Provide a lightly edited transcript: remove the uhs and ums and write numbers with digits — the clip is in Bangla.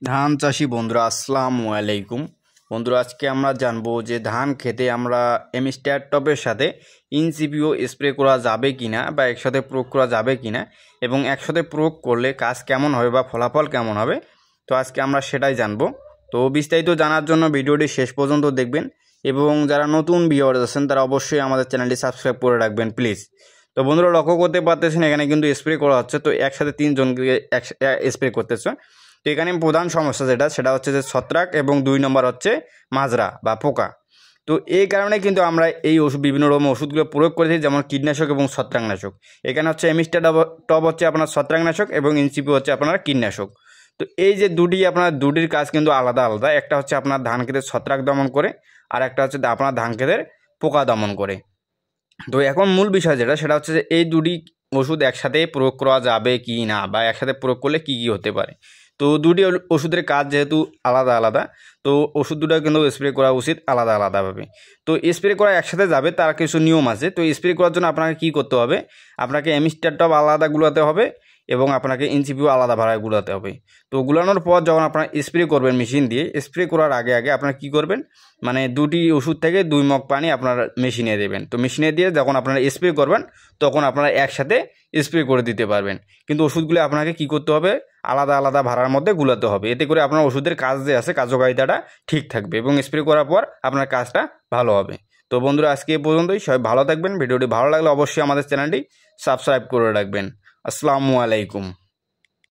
ধান চাষি বন্ধুরা আসসালামু আলাইকুম। বন্ধুরা আজকে আমরা জানবো যে ধান খেতে আমরা এমিস্টার টপের সাথে ইনসিপিও স্প্রে করা যাবে কিনা বা একসাথে প্রয়োগ করা যাবে কিনা এবং একসাথে প্রয়োগ করলে কাজ কেমন হবে বা ফলাফল কেমন হবে। তো আজকে আমরা সেটাই জানবো। তো বিস্তারিত জানার জন্য ভিডিওটি শেষ পর্যন্ত দেখবেন এবং যারা নতুন ভিউয়ার্স আছেন তারা অবশ্যই আমাদের চ্যানেলটি সাবস্ক্রাইব করে রাখবেন প্লিজ। তো বন্ধুরা লক্ষ্য করতে পারতেছেন এখানে কিন্তু স্প্রে করা হচ্ছে, তো একসাথে তিনজনকে স্প্রে করতেছে। তো এখানে প্রধান সমস্যা সেটা হচ্ছে যে ছত্রাক এবং 2 নম্বর হচ্ছে মাজরা বা পোকা। তো এই কারণে কিন্তু আমরা এই বিভিন্ন রকম ওষুধগুলো প্রয়োগ করে থাকি, যেমন কীটনাশক এবং ছত্রাকনাশক। এখানে হচ্ছে এমিস্টার টপ হচ্ছে আপনার ছত্রাকনাশক এবং ইনসিপি হচ্ছে আপনার কীটনাশক। তো এই যে দুটির কাজ কিন্তু আলাদা আলাদা। একটা হচ্ছে আপনার ধান খেতের ছত্রাক দমন করে, আর একটা হচ্ছে আপনার ধান খেতের পোকা দমন করে। তো এখন মূল বিষয় সেটা হচ্ছে যে এই দুটি ওষুধ একসাথে প্রয়োগ করা যাবে কি না বা একসাথে প্রয়োগ করলে কি কি হতে পারে। তো দুটি ওষুধের কাজ যেহেতু আলাদা আলাদা, তো ওষুধ দুটো কিন্তু স্প্রে করা উচিত আলাদা আলাদাভাবে। তো স্প্রে করা একসাথে যাবে তার কিছু নিয়ম আছে। তো স্প্রে করার জন্য আপনাকে কী করতে হবে, আপনাকে এমিস্টার টপ আলাদা গুলাতে হবে এবং আপনাকে ইনসিপিও আলাদা ভাড়ায় গুলাতে হবে। তো গুলানোর পর যখন আপনারা স্প্রে করবেন মেশিন দিয়ে, স্প্রে করার আগে আগে আপনারা কী করবেন, মানে দুটি ওষুধ থেকে 2 মগ পানি আপনার মেশিনে দেবেন। তো মেশিনে দিয়ে যখন আপনারা স্প্রে করবেন তখন আপনারা একসাথে স্প্রে করে দিতে পারবেন। কিন্তু ওষুধগুলো আপনাকে কী করতে হবে, আলাদা আলাদা ভাড়ার মধ্যে গুলাতে হবে। এতে করে আপনার ওষুধের কাজ যে আছে কার্যকারিতাটা ঠিক থাকবে এবং স্প্রে করার পর আপনার কাজটা ভালো হবে। তো বন্ধুরা আজকে এ পর্যন্তই, সবাই ভালো থাকবেন। ভিডিওটি ভালো লাগলে অবশ্যই আমাদের চ্যানেলটি সাবস্ক্রাইব করে রাখবেন। আসসালামু আলাইকুম।